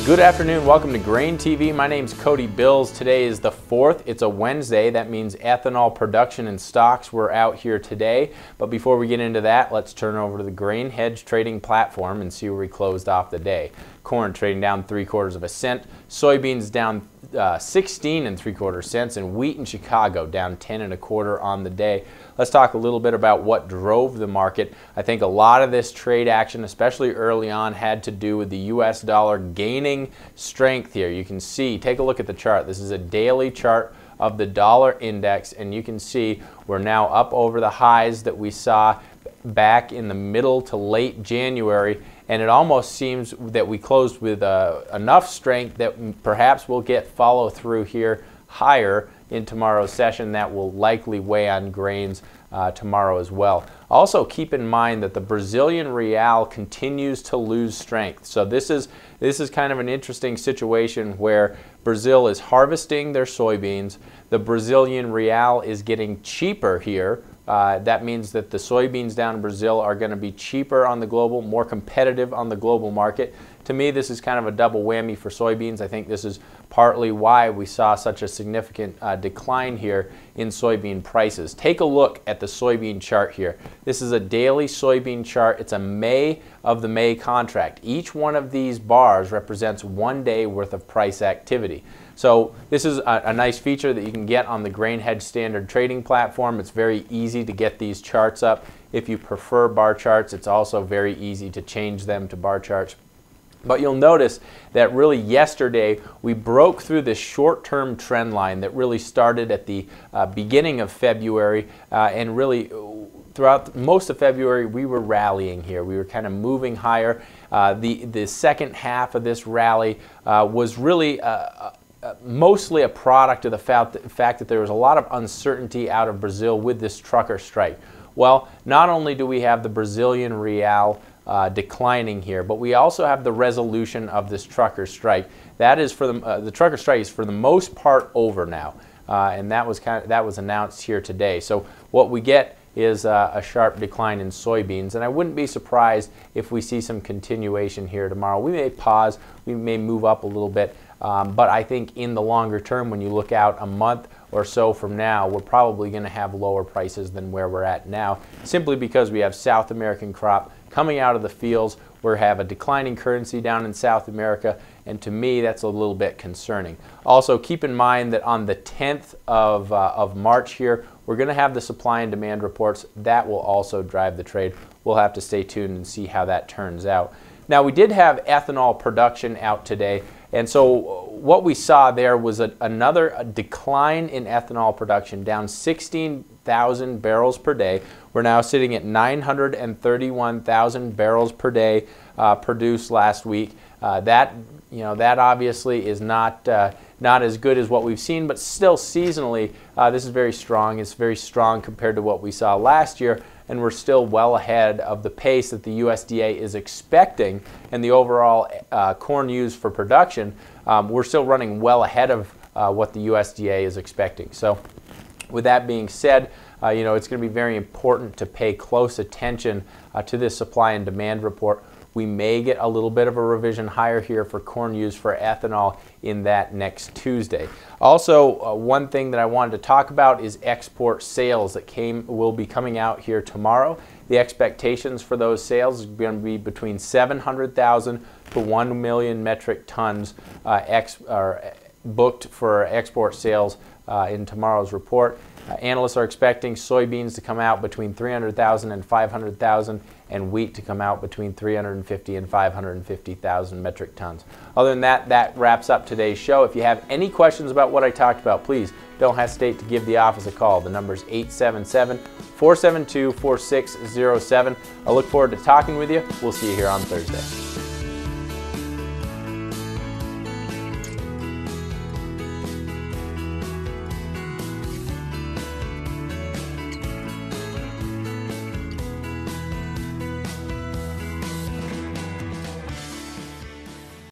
Good afternoon, welcome to GrainTV. My name's Cody Bills. Today is the 4th, it's a Wednesday. That means ethanol production and stocks were out here today. But before we get into that, let's turn over to the grain hedge trading platform and see where we closed off the day. Corn trading down 3/4 cent, soybeans down 16 3/4 cents, and wheat in Chicago down 10 1/4 on the day. Let's talk a little bit about what drove the market. I think a lot of this trade action, especially early on, had to do with the US dollar gaining strength here. You can see, take a look at the chart. This is a daily chart of the dollar index, and you can see we're now up over the highs that we saw back in the middle to late January, and it almost seems that we closed with enough strength that perhaps we'll get follow through here higher in tomorrow's session. That will likely weigh on grains tomorrow as well. Also keep in mind that the Brazilian real continues to lose strength. So this is kind of an interesting situation where Brazil is harvesting their soybeans. The Brazilian real is getting cheaper here. That means that the soybeans down in Brazil are going to be cheaper on the global, more competitive on the global market. To me, this is kind of a double whammy for soybeans. I think this is partly why we saw such a significant decline here in soybean prices. Take a look at the soybean chart here. This is a daily soybean chart. It's a May of the May contract. Each one of these bars represents 1 day worth of price activity. So this is a nice feature that you can get on the Grain Hedge Standard trading platform. It's very easy to get these charts up. If you prefer bar charts, it's also very easy to change them to bar charts. But you'll notice that really yesterday we broke through this short-term trend line that really started at the beginning of February, and really throughout most of February we were rallying here. We were kind of moving higher. The second half of this rally was really mostly a product of the fact that there was a lot of uncertainty out of Brazil with this trucker strike. Well, not only do we have the Brazilian real declining here, but we also have the resolution of this trucker strike. That is for the trucker strike is for the most part over now, and that was announced here today. So what we get is a sharp decline in soybeans, and I wouldn't be surprised if we see some continuation here tomorrow. We may pause, we may move up a little bit, but I think in the longer term, when you look out a month or so from now, we're probably going to have lower prices than where we're at now, simply because we have South American crop coming out of the fields. We have a declining currency down in South America, and to me that's a little bit concerning. Also keep in mind that on the 10th of March here, we're going to have the supply and demand reports. That will also drive the trade. We'll have to stay tuned and see how that turns out. Now, we did have ethanol production out today, and so what we saw there was another decline in ethanol production, down 16,000 barrels per day. We're now sitting at 931,000 barrels per day produced last week. That obviously is not as good as what we've seen, but still seasonally, this is very strong. It's very strong compared to what we saw last year, and we're still well ahead of the pace that the USDA is expecting, and the overall corn used for production, we're still running well ahead of what the USDA is expecting. So with that being said, it's going to be very important to pay close attention to this supply and demand report. We may get a little bit of a revision higher here for corn used for ethanol in that next Tuesday. Also, one thing that I wanted to talk about is export sales that will be coming out here tomorrow. The expectations for those sales is going to be between 700,000 to 1 million metric tons booked for export sales in tomorrow's report. Analysts are expecting soybeans to come out between 300,000 and 500,000, and wheat to come out between 350 and 550,000 metric tons. Other than that, that wraps up today's show. If you have any questions about what I talked about, please don't hesitate to give the office a call. The number is 877-472-4607. I look forward to talking with you. We'll see you here on Thursday.